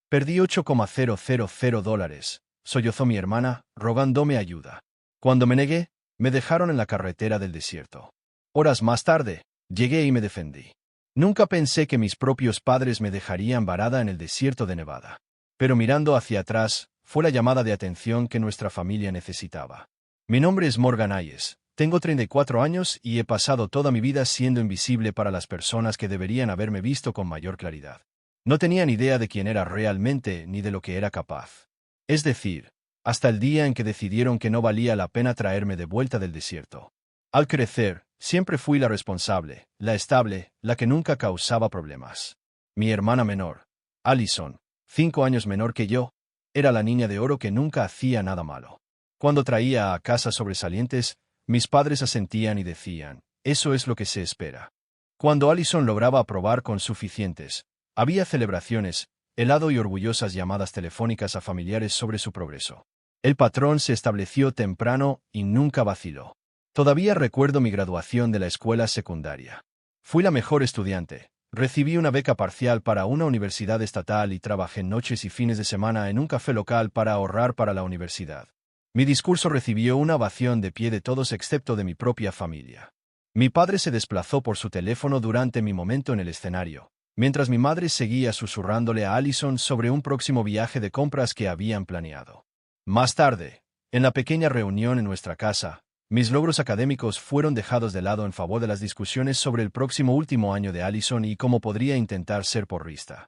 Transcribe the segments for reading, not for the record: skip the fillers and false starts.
Perdí $8,000, sollozó mi hermana, rogándome ayuda. Cuando me negué, me dejaron en la carretera del desierto. Horas más tarde, llegué y me defendí. Nunca pensé que mis propios padres me dejarían varada en el desierto de Nevada. Pero mirando hacia atrás, fue la llamada de atención que nuestra familia necesitaba. Mi nombre es Morgan Hayes, tengo 34 años y he pasado toda mi vida siendo invisible para las personas que deberían haberme visto con mayor claridad. No tenía ni idea de quién era realmente ni de lo que era capaz. Es decir, hasta el día en que decidieron que no valía la pena traerme de vuelta del desierto. Al crecer, siempre fui la responsable, la estable, la que nunca causaba problemas. Mi hermana menor, Allison, 5 años menor que yo, era la niña de oro que nunca hacía nada malo. Cuando traía a casa sobresalientes, mis padres asentían y decían, eso es lo que se espera. Cuando Allison lograba aprobar con suficientes, había celebraciones, helado y orgullosas llamadas telefónicas a familiares sobre su progreso. El patrón se estableció temprano y nunca vaciló. Todavía recuerdo mi graduación de la escuela secundaria. Fui la mejor estudiante, recibí una beca parcial para una universidad estatal y trabajé noches y fines de semana en un café local para ahorrar para la universidad. Mi discurso recibió una ovación de pie de todos excepto de mi propia familia. Mi padre se desplazó por su teléfono durante mi momento en el escenario, mientras mi madre seguía susurrándole a Allison sobre un próximo viaje de compras que habían planeado. Más tarde, en la pequeña reunión en nuestra casa, mis logros académicos fueron dejados de lado en favor de las discusiones sobre el próximo último año de Allison y cómo podría intentar ser porrista.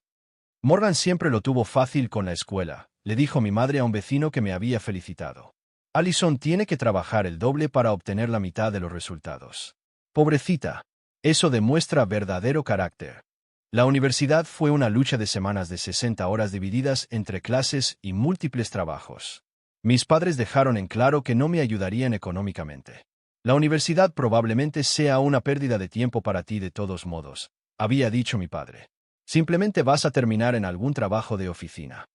Morgan siempre lo tuvo fácil con la escuela, le dijo mi madre a un vecino que me había felicitado. Allison tiene que trabajar el doble para obtener la mitad de los resultados. Pobrecita. Eso demuestra verdadero carácter. La universidad fue una lucha de semanas de 60 horas divididas entre clases y múltiples trabajos. Mis padres dejaron en claro que no me ayudarían económicamente. La universidad probablemente sea una pérdida de tiempo para ti de todos modos, había dicho mi padre. Simplemente vas a terminar en algún trabajo de oficina.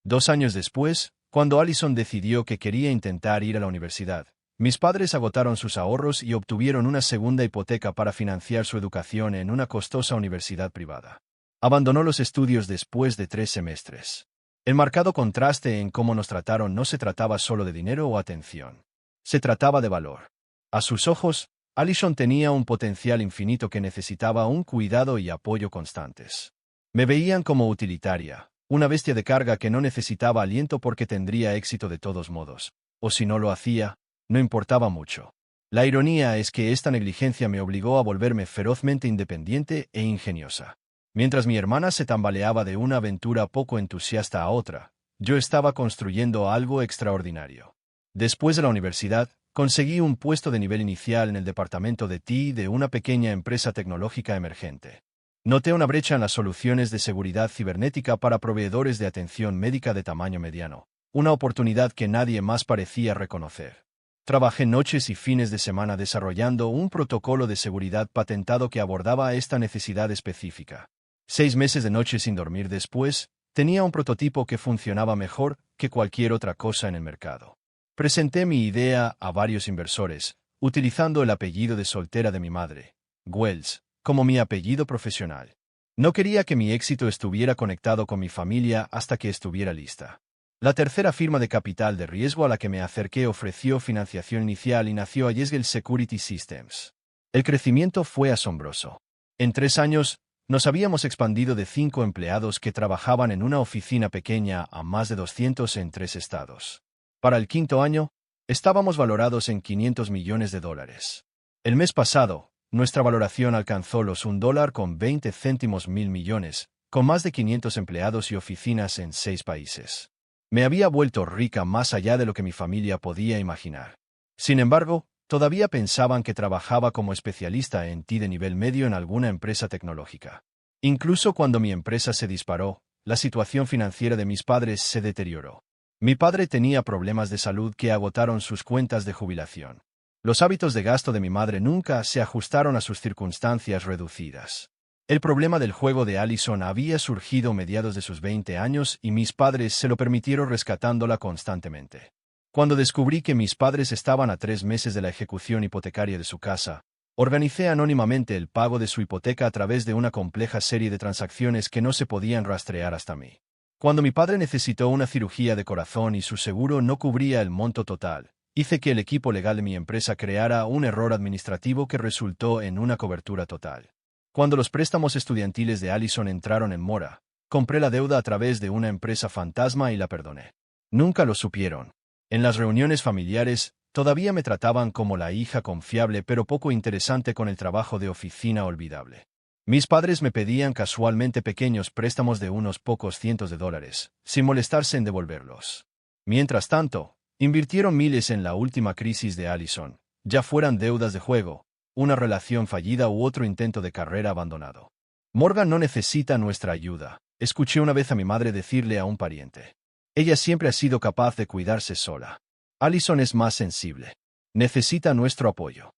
2 años después, cuando Allison decidió que quería intentar ir a la universidad, mis padres agotaron sus ahorros y obtuvieron una segunda hipoteca para financiar su educación en una costosa universidad privada. Abandonó los estudios después de 3 semestres. El marcado contraste en cómo nos trataron no se trataba solo de dinero o atención. Se trataba de valor. A sus ojos, Allison tenía un potencial infinito que necesitaba un cuidado y apoyo constantes. Me veían como utilitaria, una bestia de carga que no necesitaba aliento porque tendría éxito de todos modos, o si no lo hacía, no importaba mucho. La ironía es que esta negligencia me obligó a volverme ferozmente independiente e ingeniosa. Mientras mi hermana se tambaleaba de una aventura poco entusiasta a otra, yo estaba construyendo algo extraordinario. Después de la universidad, conseguí un puesto de nivel inicial en el departamento de TI de una pequeña empresa tecnológica emergente. Noté una brecha en las soluciones de seguridad cibernética para proveedores de atención médica de tamaño mediano, una oportunidad que nadie más parecía reconocer. Trabajé noches y fines de semana desarrollando un protocolo de seguridad patentado que abordaba esta necesidad específica. 6 meses de noche sin dormir después, tenía un prototipo que funcionaba mejor que cualquier otra cosa en el mercado. Presenté mi idea a varios inversores, utilizando el apellido de soltera de mi madre, Wells, como mi apellido profesional. No quería que mi éxito estuviera conectado con mi familia hasta que estuviera lista. La tercera firma de capital de riesgo a la que me acerqué ofreció financiación inicial y nació Yesgel Security Systems. El crecimiento fue asombroso. En 3 años, nos habíamos expandido de 5 empleados que trabajaban en una oficina pequeña a más de 200 en 3 estados. Para el 5.º año, estábamos valorados en $500 millones. El mes pasado, nuestra valoración alcanzó los $1.20 mil millones, con más de 500 empleados y oficinas en 6 países. Me había vuelto rica más allá de lo que mi familia podía imaginar. Sin embargo, todavía pensaban que trabajaba como especialista en TI de nivel medio en alguna empresa tecnológica. Incluso cuando mi empresa se disparó, la situación financiera de mis padres se deterioró. Mi padre tenía problemas de salud que agotaron sus cuentas de jubilación. Los hábitos de gasto de mi madre nunca se ajustaron a sus circunstancias reducidas. El problema del juego de Allison había surgido a mediados de sus 20 años y mis padres se lo permitieron rescatándola constantemente. Cuando descubrí que mis padres estaban a 3 meses de la ejecución hipotecaria de su casa, organicé anónimamente el pago de su hipoteca a través de una compleja serie de transacciones que no se podían rastrear hasta mí. Cuando mi padre necesitó una cirugía de corazón y su seguro no cubría el monto total, hice que el equipo legal de mi empresa creara un error administrativo que resultó en una cobertura total. Cuando los préstamos estudiantiles de Allison entraron en mora, compré la deuda a través de una empresa fantasma y la perdoné. Nunca lo supieron. En las reuniones familiares, todavía me trataban como la hija confiable pero poco interesante con el trabajo de oficina olvidable. Mis padres me pedían casualmente pequeños préstamos de unos pocos cientos de dólares, sin molestarse en devolverlos. Mientras tanto, invirtieron miles en la última crisis de Allison, ya fueran deudas de juego, una relación fallida u otro intento de carrera abandonado. Morgan no necesita nuestra ayuda, escuché una vez a mi madre decirle a un pariente. Ella siempre ha sido capaz de cuidarse sola. Allison es más sensible. Necesita nuestro apoyo.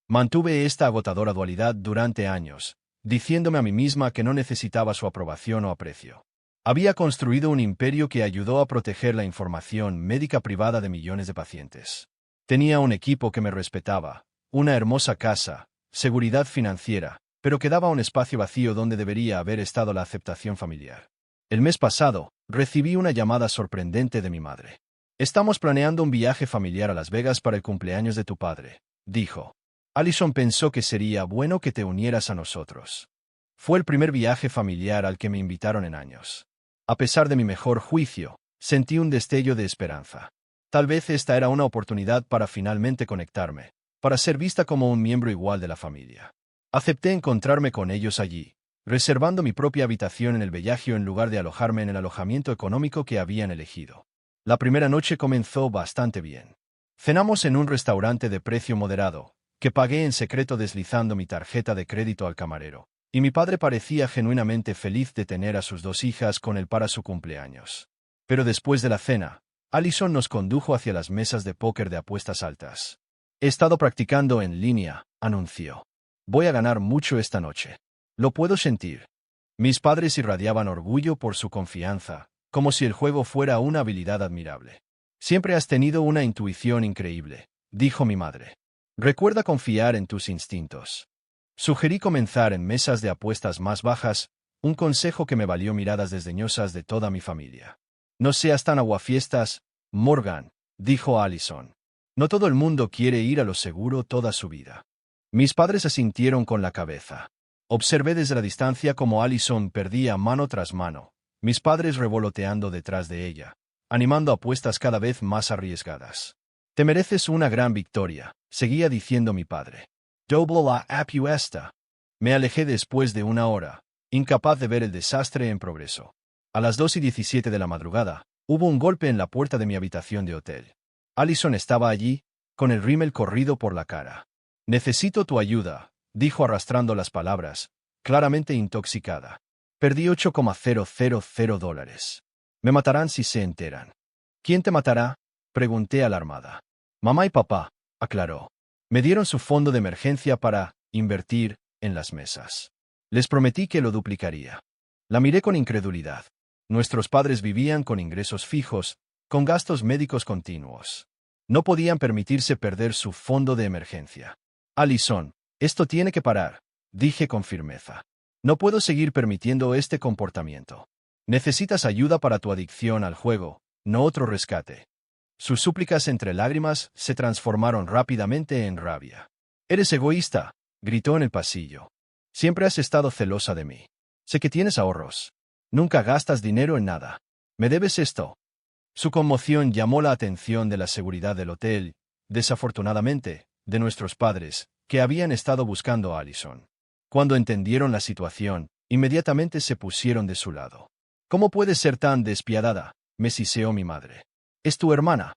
Mantuve esta agotadora dualidad durante años, diciéndome a mí misma que no necesitaba su aprobación o aprecio. Había construido un imperio que ayudó a proteger la información médica privada de millones de pacientes. Tenía un equipo que me respetaba, una hermosa casa, seguridad financiera, pero quedaba un espacio vacío donde debería haber estado la aceptación familiar. El mes pasado, recibí una llamada sorprendente de mi madre. Estamos planeando un viaje familiar a Las Vegas para el cumpleaños de tu padre, dijo. Allison pensó que sería bueno que te unieras a nosotros. Fue el primer viaje familiar al que me invitaron en años. A pesar de mi mejor juicio, sentí un destello de esperanza. Tal vez esta era una oportunidad para finalmente conectarme, para ser vista como un miembro igual de la familia. Acepté encontrarme con ellos allí, reservando mi propia habitación en el Bellagio en lugar de alojarme en el alojamiento económico que habían elegido. La primera noche comenzó bastante bien. Cenamos en un restaurante de precio moderado, que pagué en secreto deslizando mi tarjeta de crédito al camarero, y mi padre parecía genuinamente feliz de tener a sus dos hijas con él para su cumpleaños. Pero después de la cena, Allison nos condujo hacia las mesas de póker de apuestas altas. He estado practicando en línea, anunció. Voy a ganar mucho esta noche. Lo puedo sentir. Mis padres irradiaban orgullo por su confianza, como si el juego fuera una habilidad admirable. Siempre has tenido una intuición increíble, dijo mi madre. Recuerda confiar en tus instintos. Sugerí comenzar en mesas de apuestas más bajas, un consejo que me valió miradas desdeñosas de toda mi familia. No seas tan aguafiestas, Morgan, dijo Allison. No todo el mundo quiere ir a lo seguro toda su vida. Mis padres asintieron con la cabeza. Observé desde la distancia cómo Allison perdía mano tras mano, mis padres revoloteando detrás de ella, animando apuestas cada vez más arriesgadas. Te mereces una gran victoria, seguía diciendo mi padre. Doble la apuesta. Me alejé después de una hora, incapaz de ver el desastre en progreso. A las 2:17 de la madrugada, hubo un golpe en la puerta de mi habitación de hotel. Allison estaba allí, con el rímel corrido por la cara. Necesito tu ayuda, dijo arrastrando las palabras, claramente intoxicada. Perdí $8,000. Me matarán si se enteran. ¿Quién te matará? Pregunté alarmada. Mamá y papá, aclaró. Me dieron su fondo de emergencia para invertir en las mesas. Les prometí que lo duplicaría. La miré con incredulidad. Nuestros padres vivían con ingresos fijos, con gastos médicos continuos. No podían permitirse perder su fondo de emergencia. Allison, esto tiene que parar, dije con firmeza. No puedo seguir permitiendo este comportamiento. Necesitas ayuda para tu adicción al juego, no otro rescate. Sus súplicas entre lágrimas se transformaron rápidamente en rabia. Eres egoísta, gritó en el pasillo. Siempre has estado celosa de mí. Sé que tienes ahorros. Nunca gastas dinero en nada. ¿Me debes esto? Su conmoción llamó la atención de la seguridad del hotel, desafortunadamente, de nuestros padres, que habían estado buscando a Allison. Cuando entendieron la situación, inmediatamente se pusieron de su lado. ¿Cómo puedes ser tan despiadada?, me siseó mi madre. Es tu hermana.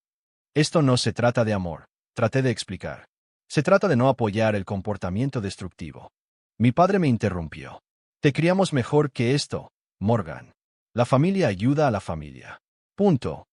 Esto no se trata de amor, traté de explicar. Se trata de no apoyar el comportamiento destructivo. Mi padre me interrumpió. Te criamos mejor que esto, Morgan. La familia ayuda a la familia. Punto.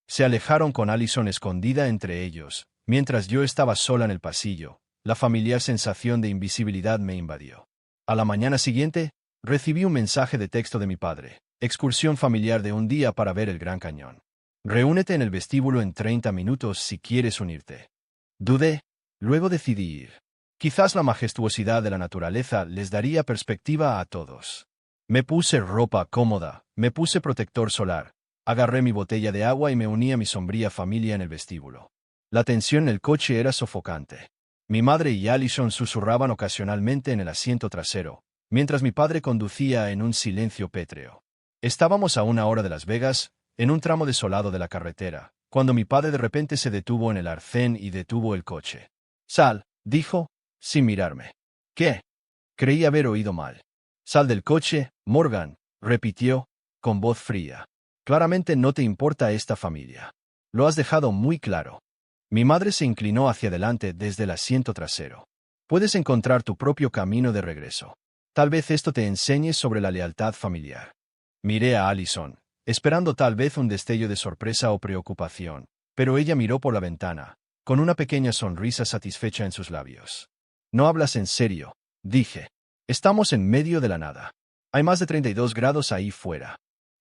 Se alejaron con Allison escondida entre ellos, mientras yo estaba sola en el pasillo. La familiar sensación de invisibilidad me invadió. A la mañana siguiente, recibí un mensaje de texto de mi padre. Excursión familiar de un día para ver el Gran Cañón. Reúnete en el vestíbulo en 30 minutos si quieres unirte. Dudé, luego decidí ir. Quizás la majestuosidad de la naturaleza les daría perspectiva a todos. Me puse ropa cómoda, me puse protector solar, agarré mi botella de agua y me uní a mi sombría familia en el vestíbulo. La tensión en el coche era sofocante. Mi madre y Allison susurraban ocasionalmente en el asiento trasero, mientras mi padre conducía en un silencio pétreo. Estábamos a 1 hora de Las Vegas, en un tramo desolado de la carretera, cuando mi padre de repente se detuvo en el arcén y detuvo el coche. «Sal», dijo, sin mirarme. «¿Qué?» Creí haber oído mal. «Sal del coche, Morgan», repitió, con voz fría. «Claramente no te importa esta familia. Lo has dejado muy claro». Mi madre se inclinó hacia adelante desde el asiento trasero. «Puedes encontrar tu propio camino de regreso. Tal vez esto te enseñe sobre la lealtad familiar». Miré a Allison, esperando tal vez un destello de sorpresa o preocupación, pero ella miró por la ventana, con una pequeña sonrisa satisfecha en sus labios. «No hablas en serio», dije. «Estamos en medio de la nada. Hay más de 32 grados ahí fuera.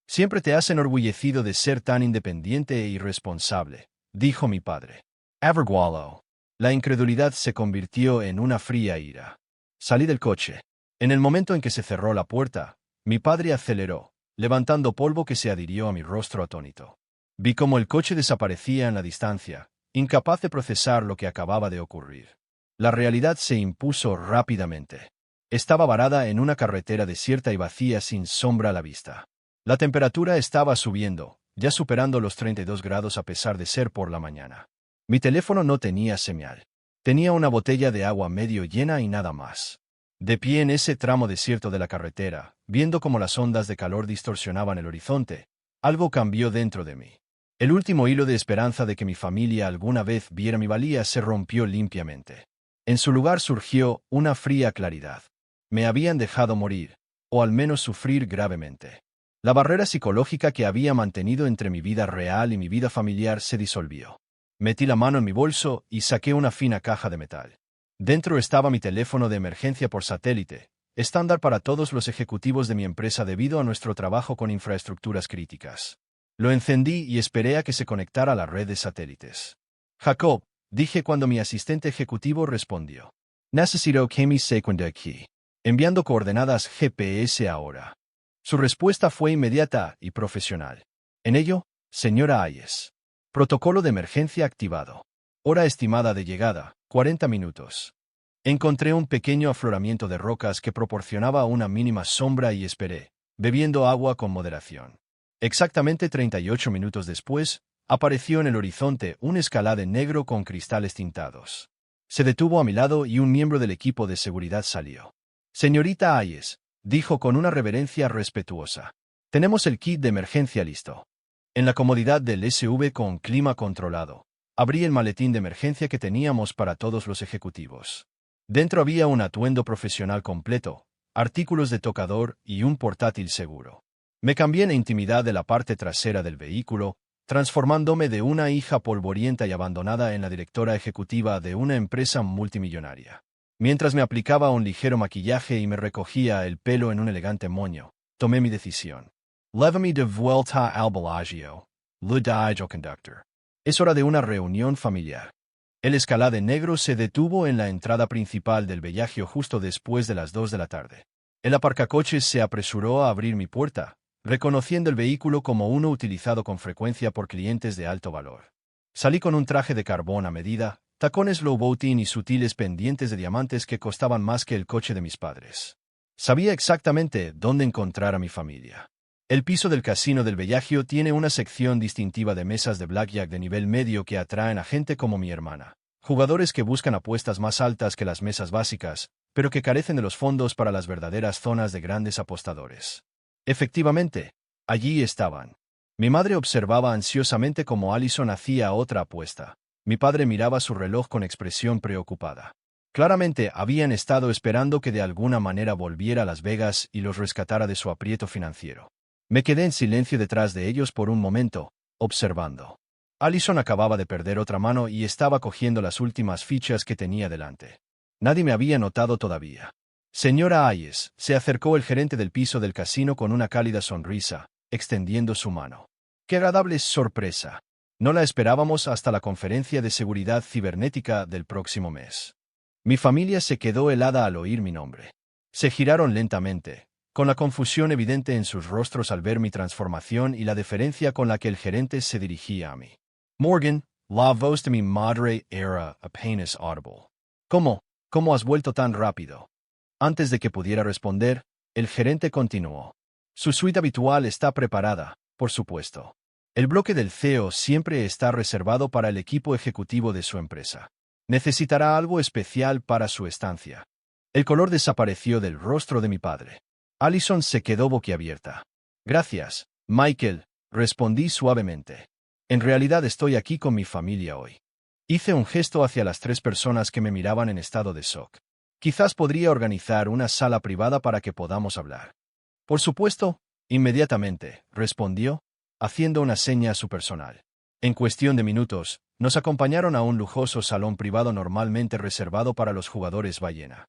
Siempre te has enorgullecido de ser tan independiente e irresponsable», dijo mi padre. Avergualo. La incredulidad se convirtió en una fría ira. Salí del coche. En el momento en que se cerró la puerta, mi padre aceleró, levantando polvo que se adhirió a mi rostro atónito. Vi cómo el coche desaparecía en la distancia, incapaz de procesar lo que acababa de ocurrir. La realidad se impuso rápidamente. Estaba varada en una carretera desierta y vacía sin sombra a la vista. La temperatura estaba subiendo, ya superando los 32 grados a pesar de ser por la mañana. Mi teléfono no tenía señal. Tenía una botella de agua medio llena y nada más. De pie en ese tramo desierto de la carretera, viendo cómo las ondas de calor distorsionaban el horizonte, algo cambió dentro de mí. El último hilo de esperanza de que mi familia alguna vez viera mi valía se rompió limpiamente. En su lugar surgió una fría claridad. Me habían dejado morir, o al menos sufrir gravemente. La barrera psicológica que había mantenido entre mi vida real y mi vida familiar se disolvió. Metí la mano en mi bolso y saqué una fina caja de metal. Dentro estaba mi teléfono de emergencia por satélite, estándar para todos los ejecutivos de mi empresa debido a nuestro trabajo con infraestructuras críticas. Lo encendí y esperé a que se conectara a la red de satélites. «Jacob», dije cuando mi asistente ejecutivo respondió. «Necesito que me secuende aquí. Enviando coordenadas GPS ahora». Su respuesta fue inmediata y profesional. «En ello, señora Hayes». Protocolo de emergencia activado. Hora estimada de llegada, 40 minutos. Encontré un pequeño afloramiento de rocas que proporcionaba una mínima sombra y esperé, bebiendo agua con moderación. Exactamente 38 minutos después, apareció en el horizonte un escalade negro con cristales tintados. Se detuvo a mi lado y un miembro del equipo de seguridad salió. «Señorita Hayes», dijo con una reverencia respetuosa. «Tenemos el kit de emergencia listo». En la comodidad del SUV con clima controlado, abrí el maletín de emergencia que teníamos para todos los ejecutivos. Dentro había un atuendo profesional completo, artículos de tocador y un portátil seguro. Me cambié en la intimidad de la parte trasera del vehículo, transformándome de una hija polvorienta y abandonada en la directora ejecutiva de una empresa multimillonaria. Mientras me aplicaba un ligero maquillaje y me recogía el pelo en un elegante moño, tomé mi decisión. «Llévame de vuelta al Bellagio», le dije al conductor. «Es hora de una reunión familiar». El escalade negro se detuvo en la entrada principal del Bellagio justo después de las 2 de la tarde. El aparcacoches se apresuró a abrir mi puerta, reconociendo el vehículo como uno utilizado con frecuencia por clientes de alto valor. Salí con un traje de carbón a medida, tacones low boating y sutiles pendientes de diamantes que costaban más que el coche de mis padres. Sabía exactamente dónde encontrar a mi familia. El piso del casino del Bellagio tiene una sección distintiva de mesas de blackjack de nivel medio que atraen a gente como mi hermana. Jugadores que buscan apuestas más altas que las mesas básicas, pero que carecen de los fondos para las verdaderas zonas de grandes apostadores. Efectivamente, allí estaban. Mi madre observaba ansiosamente cómo Allison hacía otra apuesta. Mi padre miraba su reloj con expresión preocupada. Claramente habían estado esperando que de alguna manera volviera a Las Vegas y los rescatara de su aprieto financiero. Me quedé en silencio detrás de ellos por un momento, observando. Allison acababa de perder otra mano y estaba cogiendo las últimas fichas que tenía delante. Nadie me había notado todavía. «Señora Hayes», se acercó el gerente del piso del casino con una cálida sonrisa, extendiendo su mano. «Qué agradable sorpresa. No la esperábamos hasta la conferencia de seguridad cibernética del próximo mes». Mi familia se quedó helada al oír mi nombre. Se giraron lentamente, con la confusión evidente en sus rostros al ver mi transformación y la deferencia con la que el gerente se dirigía a mí. Morgan, la voz de mi madre era apenas audible. ¿Cómo? ¿Cómo has vuelto tan rápido? Antes de que pudiera responder, el gerente continuó. Su suite habitual está preparada, por supuesto. El bloque del CEO siempre está reservado para el equipo ejecutivo de su empresa. Necesitará algo especial para su estancia. El color desapareció del rostro de mi padre. Allison se quedó boquiabierta. Gracias, Michael, respondí suavemente. En realidad estoy aquí con mi familia hoy. Hice un gesto hacia las 3 personas que me miraban en estado de shock. Quizás podría organizar una sala privada para que podamos hablar. Por supuesto, inmediatamente, respondió, haciendo una seña a su personal. En cuestión de minutos, nos acompañaron a un lujoso salón privado normalmente reservado para los jugadores ballena.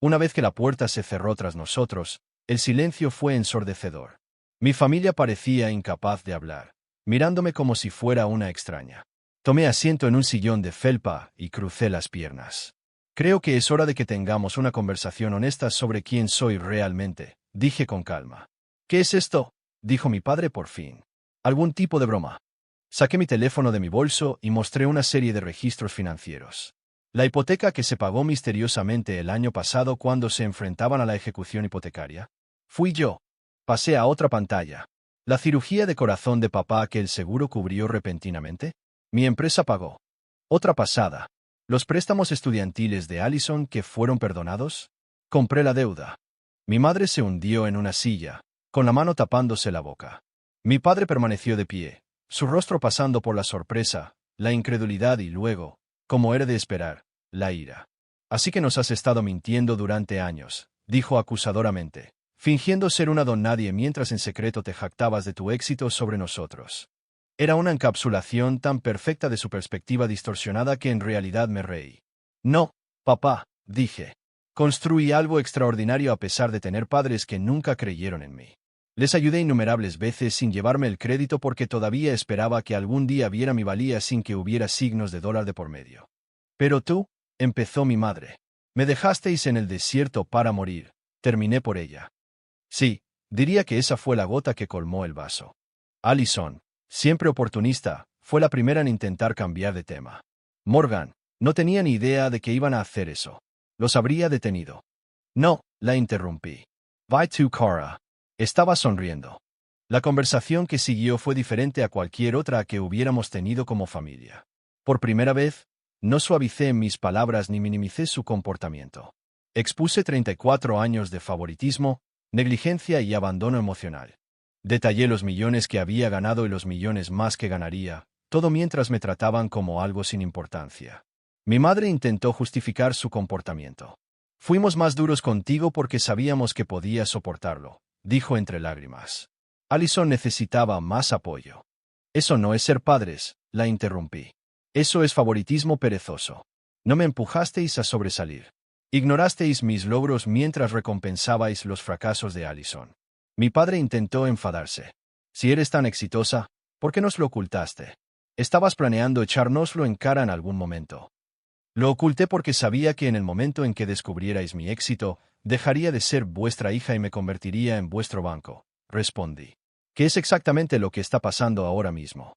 Una vez que la puerta se cerró tras nosotros, el silencio fue ensordecedor. Mi familia parecía incapaz de hablar, mirándome como si fuera una extraña. Tomé asiento en un sillón de felpa y crucé las piernas. Creo que es hora de que tengamos una conversación honesta sobre quién soy realmente, dije con calma. ¿Qué es esto?, dijo mi padre por fin. ¿Algún tipo de broma? Saqué mi teléfono de mi bolso y mostré una serie de registros financieros. La hipoteca que se pagó misteriosamente el año pasado cuando se enfrentaban a la ejecución hipotecaria. Fui yo. Pasé a otra pantalla. La cirugía de corazón de papá que el seguro cubrió repentinamente. Mi empresa pagó. Otra pasada. Los préstamos estudiantiles de Allison que fueron perdonados. Compré la deuda. Mi madre se hundió en una silla, con la mano tapándose la boca. Mi padre permaneció de pie, su rostro pasando por la sorpresa, la incredulidad y luego, como era de esperar, la ira. Así que nos has estado mintiendo durante años, dijo acusadoramente, fingiendo ser una don nadie mientras en secreto te jactabas de tu éxito sobre nosotros. Era una encapsulación tan perfecta de su perspectiva distorsionada que en realidad me reí. No, papá, dije. Construí algo extraordinario a pesar de tener padres que nunca creyeron en mí. Les ayudé innumerables veces sin llevarme el crédito porque todavía esperaba que algún día viera mi valía sin que hubiera signos de dólar de por medio. Pero tú, empezó mi madre. Me dejasteis en el desierto para morir. Terminé por ella. Sí, diría que esa fue la gota que colmó el vaso. Allison, siempre oportunista, fue la primera en intentar cambiar de tema. Morgan, no tenía ni idea de que iban a hacer eso. Los habría detenido. No, la interrumpí. Vai tu cara. Estaba sonriendo. La conversación que siguió fue diferente a cualquier otra que hubiéramos tenido como familia. Por primera vez, no suavicé mis palabras ni minimicé su comportamiento. Expuse 34 años de favoritismo, negligencia y abandono emocional. Detallé los millones que había ganado y los millones más que ganaría, todo mientras me trataban como algo sin importancia. Mi madre intentó justificar su comportamiento. Fuimos más duros contigo porque sabíamos que podías soportarlo, dijo entre lágrimas. Allison necesitaba más apoyo. Eso no es ser padres, la interrumpí. Eso es favoritismo perezoso. No me empujasteis a sobresalir. Ignorasteis mis logros mientras recompensabais los fracasos de Allison. Mi padre intentó enfadarse. Si eres tan exitosa, ¿por qué nos lo ocultaste? Estabas planeando echárnoslo en cara en algún momento. Lo oculté porque sabía que en el momento en que descubrierais mi éxito, dejaría de ser vuestra hija y me convertiría en vuestro banco, respondí. ¿Qué es exactamente lo que está pasando ahora mismo?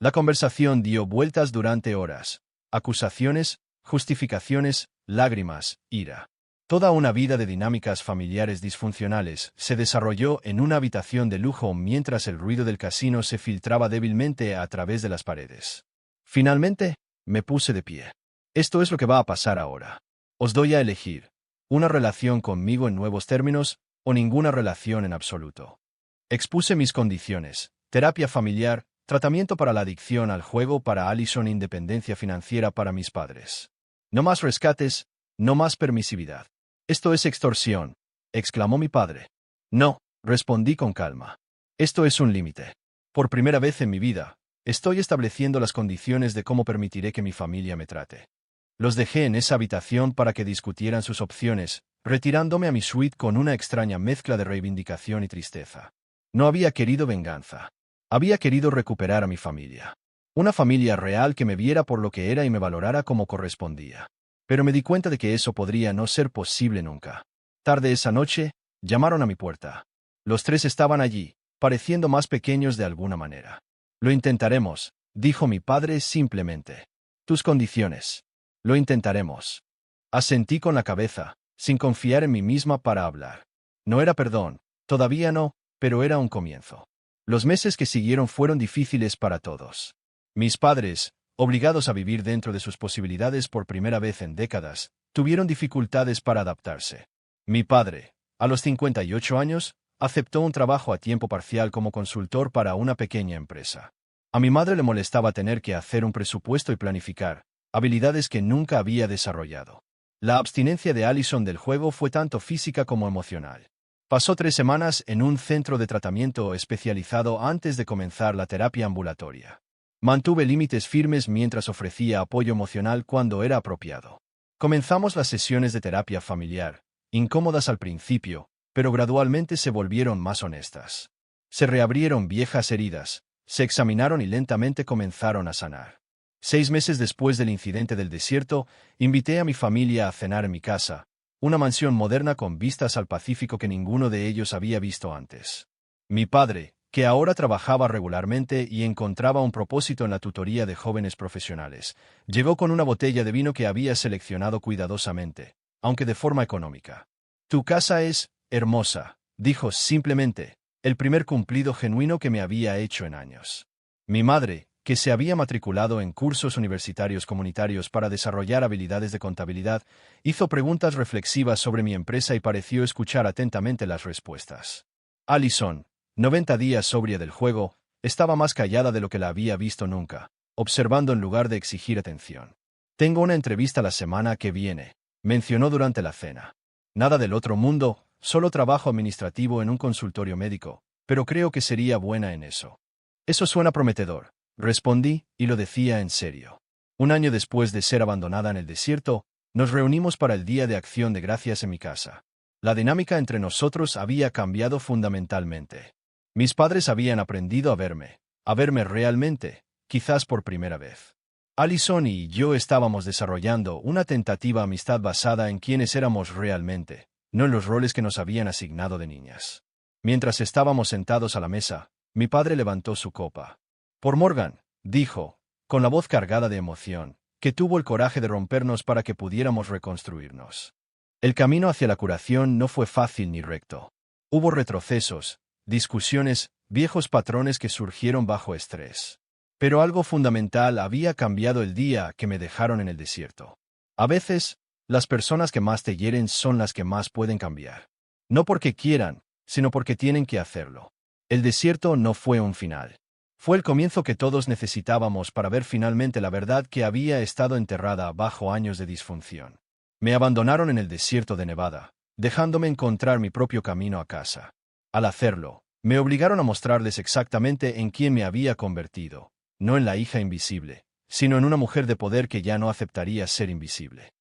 La conversación dio vueltas durante horas. Acusaciones, justificaciones, lágrimas, ira. Toda una vida de dinámicas familiares disfuncionales se desarrolló en una habitación de lujo mientras el ruido del casino se filtraba débilmente a través de las paredes. Finalmente, me puse de pie. Esto es lo que va a pasar ahora. Os doy a elegir. Una relación conmigo en nuevos términos o ninguna relación en absoluto. Expuse mis condiciones: terapia familiar, tratamiento para la adicción al juego para Allison, independencia financiera para mis padres. No más rescates, no más permisividad. Esto es extorsión, exclamó mi padre. No, respondí con calma. Esto es un límite. Por primera vez en mi vida, estoy estableciendo las condiciones de cómo permitiré que mi familia me trate. Los dejé en esa habitación para que discutieran sus opciones, retirándome a mi suite con una extraña mezcla de reivindicación y tristeza. No había querido venganza. Había querido recuperar a mi familia. Una familia real que me viera por lo que era y me valorara como correspondía. Pero me di cuenta de que eso podría no ser posible nunca. Tarde esa noche, Llamaron a mi puerta. Los tres estaban allí, pareciendo más pequeños de alguna manera. Lo intentaremos, dijo mi padre simplemente. Tus condiciones. Lo intentaremos. Asentí con la cabeza, sin confiar en mí misma para hablar. No era perdón, todavía no, pero era un comienzo. Los meses que siguieron fueron difíciles para todos. Mis padres, obligados a vivir dentro de sus posibilidades por primera vez en décadas, tuvieron dificultades para adaptarse. Mi padre, a los 58 años, aceptó un trabajo a tiempo parcial como consultor para una pequeña empresa. A mi madre le molestaba tener que hacer un presupuesto y planificar, habilidades que nunca había desarrollado. La abstinencia de Allison del juego fue tanto física como emocional. Pasó 3 semanas en un centro de tratamiento especializado antes de comenzar la terapia ambulatoria. Mantuve límites firmes mientras ofrecía apoyo emocional cuando era apropiado. Comenzamos las sesiones de terapia familiar, incómodas al principio, pero gradualmente se volvieron más honestas. Se reabrieron viejas heridas, se examinaron y lentamente comenzaron a sanar. 6 meses después del incidente del desierto, invité a mi familia a cenar en mi casa, una mansión moderna con vistas al Pacífico que ninguno de ellos había visto antes. Mi padre, que ahora trabajaba regularmente y encontraba un propósito en la tutoría de jóvenes profesionales, llegó con una botella de vino que había seleccionado cuidadosamente, aunque de forma económica. Tu casa es hermosa, dijo simplemente, el primer cumplido genuino que me había hecho en años. Mi madre, que se había matriculado en cursos universitarios comunitarios para desarrollar habilidades de contabilidad, hizo preguntas reflexivas sobre mi empresa y pareció escuchar atentamente las respuestas. Allison, 90 días sobria del juego, estaba más callada de lo que la había visto nunca, observando en lugar de exigir atención. Tengo una entrevista la semana que viene, mencionó durante la cena. Nada del otro mundo, solo trabajo administrativo en un consultorio médico, pero creo que sería buena en eso. Eso suena prometedor, respondí, y lo decía en serio. Un año después de ser abandonada en el desierto, nos reunimos para el Día de Acción de Gracias en mi casa. La dinámica entre nosotros había cambiado fundamentalmente. Mis padres habían aprendido a verme realmente, quizás por primera vez. Allison y yo estábamos desarrollando una tentativa amistad basada en quiénes éramos realmente, no en los roles que nos habían asignado de niñas. Mientras estábamos sentados a la mesa, mi padre levantó su copa. Por Morgan, dijo, con la voz cargada de emoción, que tuvo el coraje de rompernos para que pudiéramos reconstruirnos. El camino hacia la curación no fue fácil ni recto. Hubo retrocesos, discusiones, viejos patrones que surgieron bajo estrés. Pero algo fundamental había cambiado el día que me dejaron en el desierto. A veces, las personas que más te hieren son las que más pueden cambiar. No porque quieran, sino porque tienen que hacerlo. El desierto no fue un final. Fue el comienzo que todos necesitábamos para ver finalmente la verdad que había estado enterrada bajo años de disfunción. Me abandonaron en el desierto de Nevada, dejándome encontrar mi propio camino a casa. Al hacerlo, me obligaron a mostrarles exactamente en quién me había convertido, no en la hija invisible, sino en una mujer de poder que ya no aceptaría ser invisible.